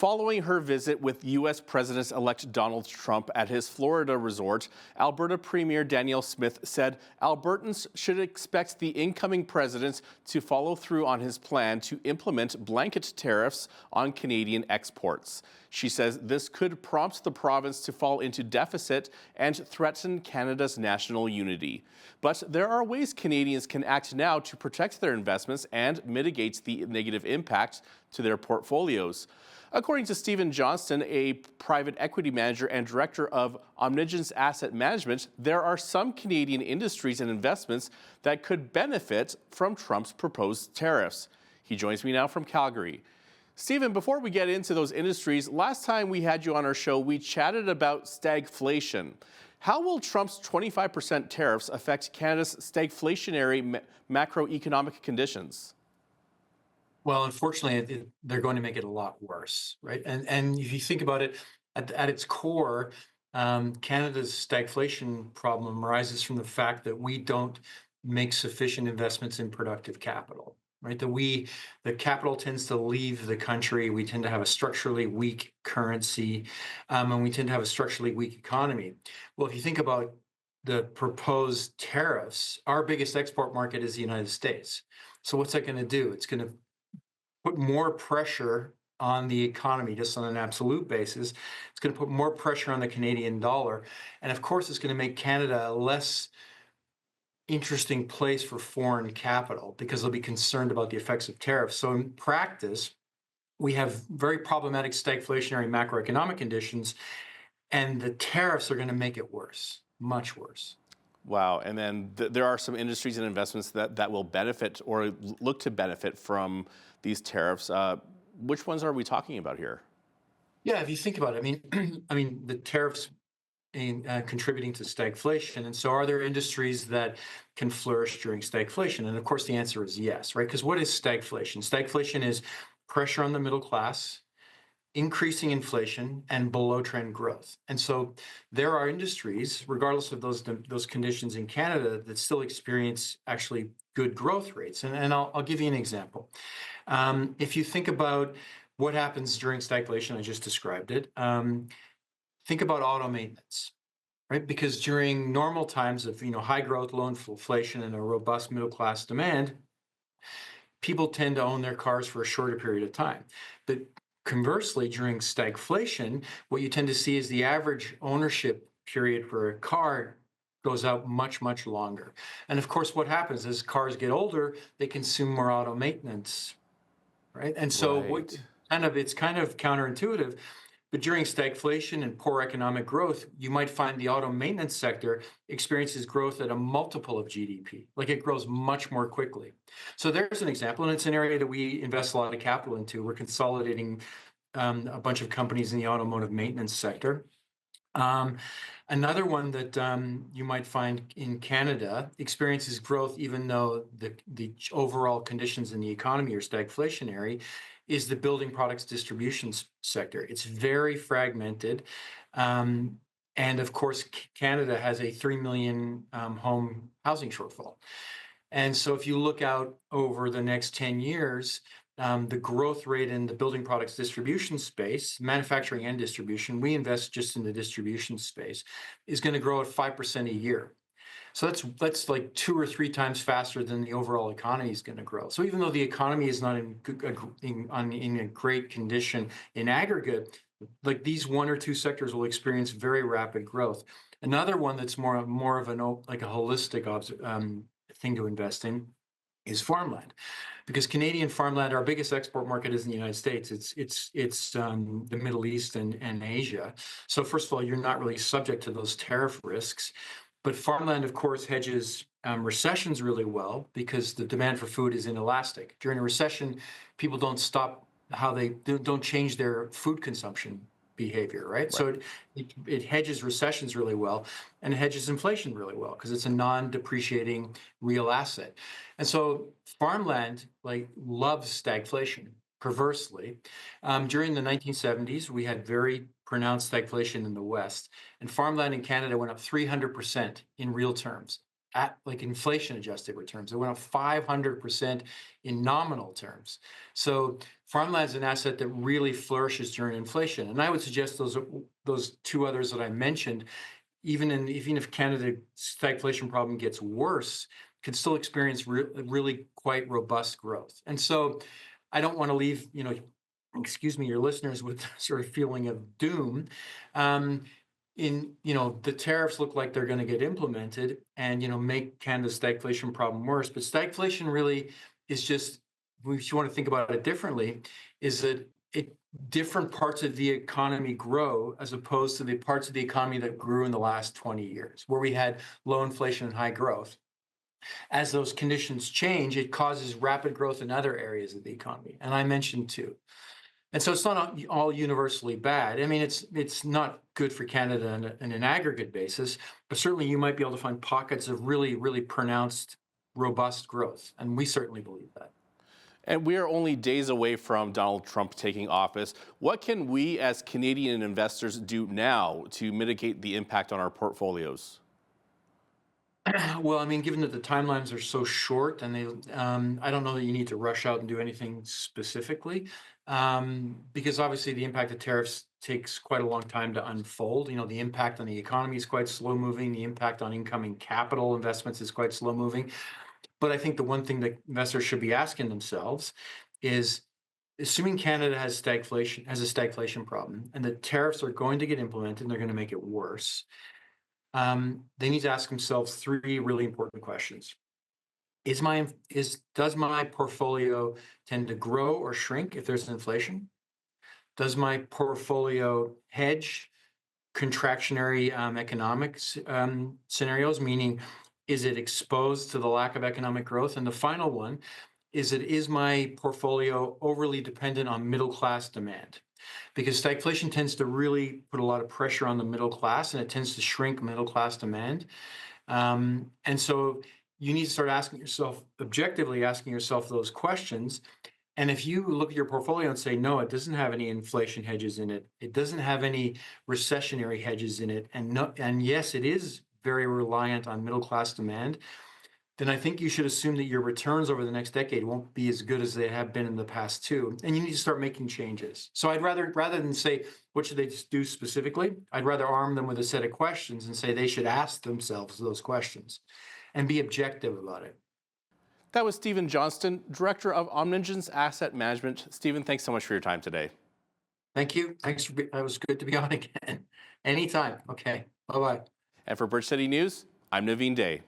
Following her visit with U.S. President-elect Donald Trump at his Florida resort, Alberta Premier Danielle Smith said Albertans should expect the incoming president to follow through on his plan to implement blanket tariffs on Canadian exports. She says this could prompt the province to fall into deficit and threaten Canada's national unity. But there are ways Canadians can act now to protect their investments and mitigate the negative impact to their portfolios. According to Stephen Johnston, a private equity manager and director of Omnigence Asset Management, there are some Canadian industries and investments that could benefit from Trump's proposed tariffs. He joins me now from Calgary. Stephen, before we get into those industries, last time we had you on our show, we chatted about stagflation. How will Trump's 25% tariffs affect Canada's stagflationary macroeconomic conditions? Well, unfortunately, they're going to make it a lot worse, right? And if you think about it, at its core, Canada's stagflation problem arises from the fact that we don't make sufficient investments in productive capital, right? The capital tends to leave the country. We tend to have a structurally weak currency, and we tend to have a structurally weak economy. Well, if you think about the proposed tariffs, our biggest export market is the United States. So what's that going to do? It's going to put more pressure on the economy, just on an absolute basis. It's going to put more pressure on the Canadian dollar. And of course, it's going to make Canada a less interesting place for foreign capital because they'll be concerned about the effects of tariffs. So in practice, we have very problematic stagflationary macroeconomic conditions, and the tariffs are going to make it worse, much worse. Wow. And then there are some industries and investments that will benefit or look to benefit from these tariffs. Which ones are we talking about here? Yeah, if you think about it, I mean, the tariffs contributing to stagflation. And so are there industries that can flourish during stagflation? And of course, the answer is yes, right? Because what is stagflation? Stagflation is pressure on the middle class, increasing inflation, and below trend growth. And so there are industries, regardless of those conditions in Canada, that still experience actually good growth rates. And I'll give you an example. If you think about what happens during stagflation, I just described it, think about auto maintenance, right? Because during normal times of high growth, low inflation, and a robust middle class demand, people tend to own their cars for a shorter period of time. But conversely, during stagflation, what you tend to see is the average ownership period for a car goes out much, much longer. And of course, what happens as cars get older, they consume more auto maintenance, right? And so it's kind of counterintuitive, but during stagflation and poor economic growth, you might find the auto maintenance sector experiences growth at a multiple of GDP, like it grows much more quickly. So there's an example, and it's an area that we invest a lot of capital into. We're consolidating a bunch of companies in the automotive maintenance sector. Another one that you might find in Canada experiences growth even though the overall conditions in the economy are stagflationary is the building products distribution sector. It's very fragmented. And of course, Canada has a 3 million home housing shortfall. And so if you look out over the next 10 years, the growth rate in the building products distribution space, manufacturing and distribution, we invest just in the distribution space, is going to grow at 5% a year. So that's like 2 or 3 times faster than the overall economy is going to grow. So even though the economy is not in a great condition in aggregate, like these 1 or 2 sectors will experience very rapid growth. Another one that's more of like a holistic thing to invest in is farmland, because Canadian farmland, our biggest export market is in the United States. It's the Middle East and Asia. So first of all, you're not really subject to those tariff risks. But farmland, of course, hedges recessions really well because the demand for food is inelastic. During a recession, people don't don't change their food consumption behavior, right? So it hedges recessions really well, and it hedges inflation really well because it's a non-depreciating real asset. And so farmland loves stagflation, perversely. During the 1970s, we had very pronounced stagflation in the West, and farmland in Canada went up 300% in real terms. at like inflation adjusted returns. It went up 500% in nominal terms. So farmland's an asset that really flourishes during inflation. And I would suggest those two others that I mentioned, even if Canada's stagflation problem gets worse, could still experience really quite robust growth. And so I don't want to leave, your listeners with sort of feeling of doom. The tariffs look like they're going to get implemented and, make Canada's stagflation problem worse. But stagflation really is just, if you want to think about it differently, is that different parts of the economy grow as opposed to the parts of the economy that grew in the last 20 years, where we had low inflation and high growth. As those conditions change, it causes rapid growth in other areas of the economy. And I mentioned two. And so it's not all universally bad. I mean, it's not good for Canada on an aggregate basis, but certainly you might be able to find pockets of really, really pronounced, robust growth. And we certainly believe that. And we are only days away from Donald Trump taking office. What can we as Canadian investors do now to mitigate the impact on our portfolios? Well, I mean, given that the timelines are so short, and I don't know that you need to rush out and do anything specifically, because obviously the impact of tariffs takes quite a long time to unfold. The impact on the economy is quite slow moving. The impact on incoming capital investments is quite slow moving. But I think the one thing that investors should be asking themselves is, assuming Canada has a stagflation problem, and the tariffs are going to get implemented and they're going to make it worse. They need to ask themselves three really important questions. Does my portfolio tend to grow or shrink if there's inflation? Does my portfolio hedge contractionary economic scenarios, meaning is it exposed to the lack of economic growth? And the final one is my portfolio overly dependent on middle class demand? Because stagflation tends to really put a lot of pressure on the middle class, and it tends to shrink middle class demand. And so you need to start objectively asking yourself those questions. And if you look at your portfolio and say, no, it doesn't have any inflation hedges in it, it doesn't have any recessionary hedges in it, and yes, it is very reliant on middle class demand, then I think you should assume that your returns over the next decade won't be as good as they have been in the past two, and you need to start making changes. So I'd rather than say, what should they do specifically, I'd rather arm them with a set of questions and say they should ask themselves those questions and be objective about it. That was Stephen Johnston, Director of Omnigens Asset Management. Stephen, thanks so much for your time today. Thank you. That was good to be on again. Anytime. Okay. Bye-bye. And for Bridge City News, I'm Naveen Day.